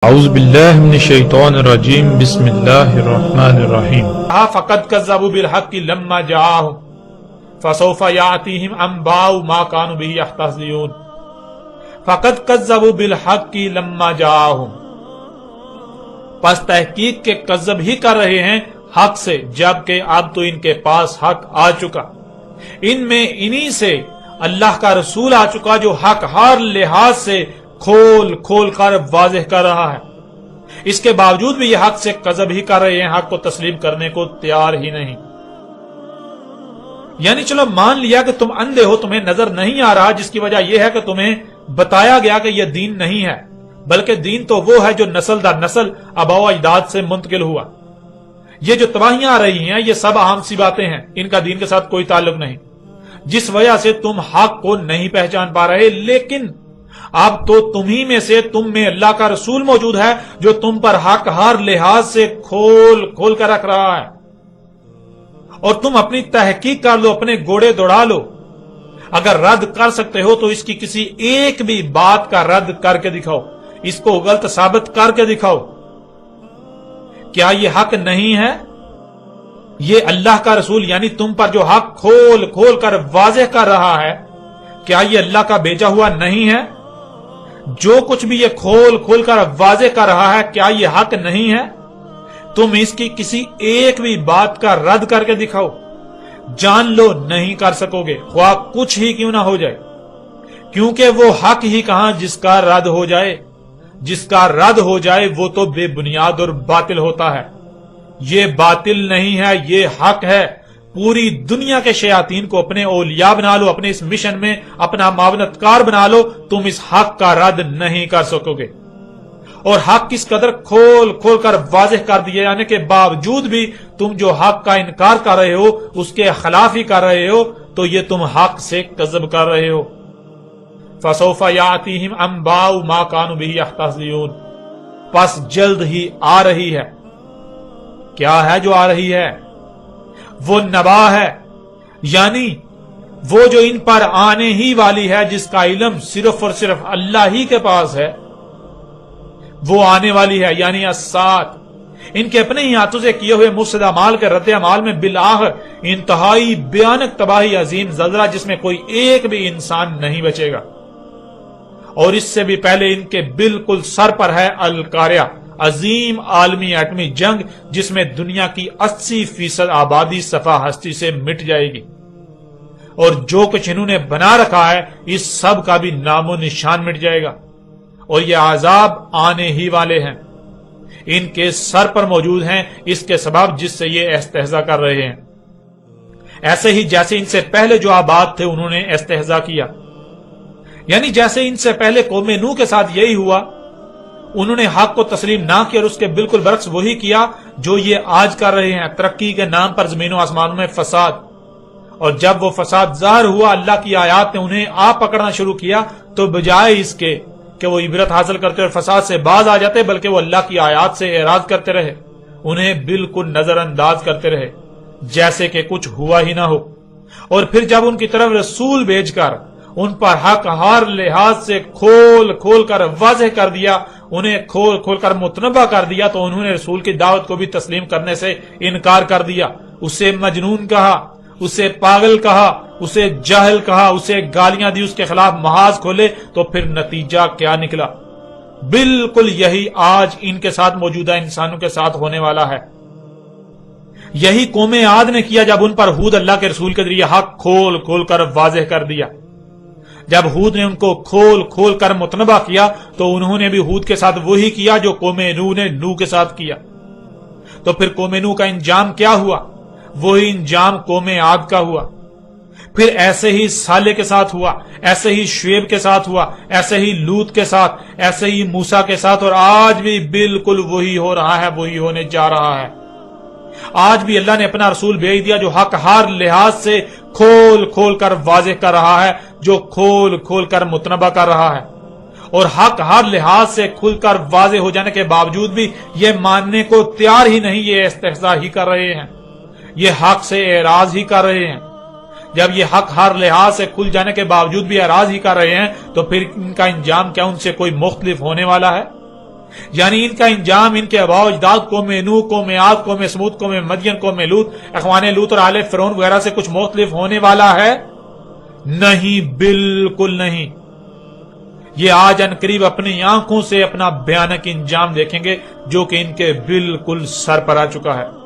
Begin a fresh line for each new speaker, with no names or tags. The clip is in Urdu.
اعوذ باللہ من الشیطان الرجیم بسم اللہ الرحمن الرحیم
فقد کذبوا بالحق لما جاءهم فسوف یاتیہم انباء ما كانوا به یستہزئون فقد کذبوا بالحق لما جاءهم، پس تحقیق کے کذب ہی کر رہے ہیں حق سے جبکہ اب تو ان کے پاس حق آ چکا، ان میں انہی سے اللہ کا رسول آ چکا جو حق ہر لحاظ سے کھول کھول کر واضح کر رہا ہے۔ اس کے باوجود بھی یہ حق سے کذب ہی کر رہے ہیں، حق کو تسلیم کرنے کو تیار ہی نہیں۔ یعنی چلو مان لیا کہ تم اندھے ہو، تمہیں نظر نہیں آ رہا، جس کی وجہ یہ ہے کہ تمہیں بتایا گیا کہ یہ دین نہیں ہے، بلکہ دین تو وہ ہے جو نسل در نسل آباء و اجداد سے منتقل ہوا۔ یہ جو تباہیاں آ رہی ہیں یہ سب عام سی باتیں ہیں، ان کا دین کے ساتھ کوئی تعلق نہیں، جس وجہ سے تم حق کو نہیں پہچان پا رہے۔ لیکن اب تو تمہیں میں سے تم میں اللہ کا رسول موجود ہے جو تم پر حق ہر لحاظ سے کھول کھول کر رکھ رہا ہے، اور تم اپنی تحقیق کر لو، اپنے گوڑے دوڑا لو۔ اگر رد کر سکتے ہو تو اس کی کسی ایک بھی بات کا رد کر کے دکھاؤ، اس کو غلط ثابت کر کے دکھاؤ۔ کیا یہ حق نہیں ہے؟ یہ اللہ کا رسول یعنی تم پر جو حق کھول کھول کر واضح کر رہا ہے، کیا یہ اللہ کا بھیجا ہوا نہیں ہے؟ جو کچھ بھی یہ کھول کھول کر واضح کر رہا ہے، کیا یہ حق نہیں ہے؟ تم اس کی کسی ایک بھی بات کا رد کر کے دکھاؤ، جان لو نہیں کر سکو گے، خواہ کچھ ہی کیوں نہ ہو جائے، کیونکہ وہ حق ہی کہاں جس کا رد ہو جائے، جس کا رد ہو جائے وہ تو بے بنیاد اور باطل ہوتا ہے۔ یہ باطل نہیں ہے، یہ حق ہے۔ پوری دنیا کے شیاطین کو اپنے اولیاء بنا لو، اپنے اس مشن میں اپنا معاونت کار بنا لو، تم اس حق کا رد نہیں کر سکو گے۔ اور حق کس قدر کھول کھول کر واضح کر دیا جانے کے باوجود بھی تم جو حق کا انکار کر رہے ہو، اس کے خلاف ہی کر رہے ہو، تو یہ تم حق سے کذب کر رہے ہو۔ فسوف یاتیہم انباء ما كانوا به یستہزئون، پس جلد ہی آ رہی ہے۔ کیا ہے جو آ رہی ہے؟ وہ نبا ہے، یعنی وہ جو ان پر آنے ہی والی ہے، جس کا علم صرف اور صرف اللہ ہی کے پاس ہے، وہ آنے والی ہے، یعنی الساعۃ۔ ان کے اپنے ہی ہاتھوں سے کیے ہوئے مفسد اعمال کے رد عمال میں بالآخر انتہائی بھیانک تباہی، عظیم زلزلہ جس میں کوئی ایک بھی انسان نہیں بچے گا۔ اور اس سے بھی پہلے ان کے بالکل سر پر ہے القاریہ، عظیم عالمی ایٹمی جنگ، جس میں دنیا کی 80% آبادی صفحہ ہستی سے مٹ جائے گی، اور جو کچھ انہوں نے بنا رکھا ہے اس سب کا بھی نام و نشان مٹ جائے گا، اور یہ عذاب آنے ہی والے ہیں، ان کے سر پر موجود ہیں، اس کے سبب جس سے یہ استہزاء کر رہے ہیں۔ ایسے ہی جیسے ان سے پہلے جو آباد تھے انہوں نے استہزاء کیا، یعنی جیسے ان سے پہلے قوم نوح کے ساتھ یہی ہوا، انہوں نے حق کو تسلیم نہ کیا اور اس کے بالکل برعکس وہی کیا جو یہ آج کر رہے ہیں، ترقی کے نام پر زمین و آسمانوں میں فساد۔ اور جب وہ فساد ظاہر ہوا، اللہ کی آیات نے انہیں آپ پکڑنا شروع کیا، تو بجائے اس کے کہ وہ عبرت حاصل کرتے اور فساد سے باز آ جاتے، بلکہ وہ اللہ کی آیات سے اعراض کرتے رہے، انہیں بالکل نظر انداز کرتے رہے جیسے کہ کچھ ہوا ہی نہ ہو۔ اور پھر جب ان کی طرف رسول بھیج کر ان پر حق ہر لحاظ سے کھول کھول کر واضح کر دیا، انہیں کھول کھول کر متنبہ کر دیا، تو انہوں نے رسول کی دعوت کو بھی تسلیم کرنے سے انکار کر دیا، اسے مجنون کہا، اسے پاگل کہا، اسے جاہل کہا، اسے گالیاں دی، اس کے خلاف محاذ کھولے، تو پھر نتیجہ کیا نکلا؟ بالکل یہی آج ان کے ساتھ موجودہ انسانوں کے ساتھ ہونے والا ہے۔ یہی قوم عاد نے کیا جب ان پر ہود اللہ کے رسول کے ذریعے حق کھول کھول کر واضح کر دیا۔ جب ہود نے ان کو کھول کھول کر متنبہ کیا تو انہوں نے بھی ہود کے ساتھ وہی کیا جو قوم نوح نے نوح کے ساتھ کیا۔ تو پھر قوم نوح کا انجام کیا ہوا؟ وہی انجام قوم عاد کا ہوا۔ پھر ایسے ہی صالح کے ساتھ ہوا، ایسے ہی شعیب کے ساتھ ہوا، ایسے ہی لوط کے ساتھ، ایسے ہی موسیٰ کے ساتھ، اور آج بھی بالکل وہی ہو رہا ہے، وہی ہونے جا رہا ہے۔ آج بھی اللہ نے اپنا رسول بھیج دیا جو حق ہر لحاظ سے کھول کھول کر واضح کر رہا ہے، جو کھول کھول کر متنبہ کر رہا ہے، اور حق ہر لحاظ سے کھل کر واضح ہو جانے کے باوجود بھی یہ ماننے کو تیار ہی نہیں، یہ استہزاء ہی کر رہے ہیں، یہ حق سے اعراض ہی کر رہے ہیں۔ جب یہ حق ہر لحاظ سے کھل جانے کے باوجود بھی اعراض ہی کر رہے ہیں، تو پھر ان کا انجام کیا ان سے کوئی مختلف ہونے والا ہے؟ یعنی ان کا انجام ان کے آباء و اجداد قوم نوح، قوم عاد، قوم سمود، قوم مدین، قوم لوط، اخوان لوط اور آل فرعون وغیرہ سے کچھ مختلف ہونے والا ہے؟ نہیں، بالکل نہیں۔ یہ آج ان قریب اپنی آنکھوں سے اپنا بھیانک انجام دیکھیں گے جو کہ ان کے بالکل سر پر آ چکا ہے۔